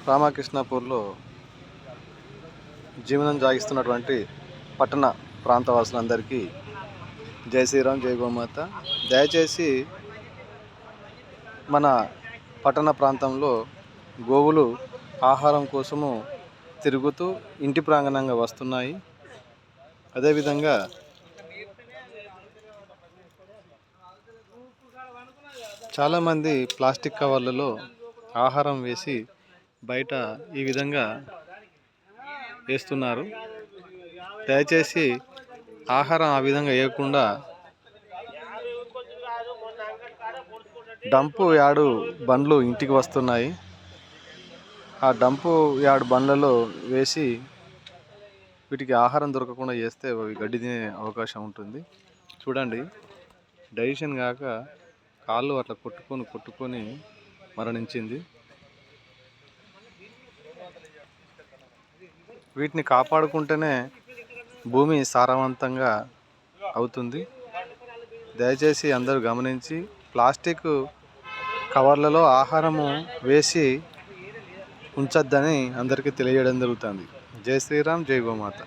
రామకృష్ణాపూర్లో జీవనం సాగిస్తున్నటువంటి పట్టణ ప్రాంతవాసులందరికీ జై శ్రీరామ్, జై గోమాత. దయచేసి మన పట్టణ ప్రాంతంలో గోవులు ఆహారం కోసము తిరుగుతూ ఇంటి ప్రాంగణంగా వస్తున్నాయి. అదేవిధంగా చాలామంది ప్లాస్టిక్ కవర్లలో ఆహారం వేసి బయట ఈ విధంగా వేస్తున్నారు. దయచేసి ఆహారం ఆ విధంగా వేయకుండా డంపు యార్డు బండ్లు ఇంటికి వస్తున్నాయి. ఆ డంపు యార్డు బండ్లలో వేసి వీటికి ఆహారం దొరకకుండా చేస్తే అవి గడ్డి తినే అవకాశం ఉంటుంది. చూడండి, డైజెషన్ కాక కాళ్ళు అట్లా కొట్టుకొని మరణించింది. వీటిని కాపాడుకుంటేనే భూమి సారవంతంగా అవుతుంది. దయచేసి అందరూ గమనించి ప్లాస్టిక్ కవర్లలో ఆహారము వేసి ఉంచొద్దని అందరికీ తెలియజేయడం జరుగుతుంది. జై శ్రీరామ్, జై గోమాత.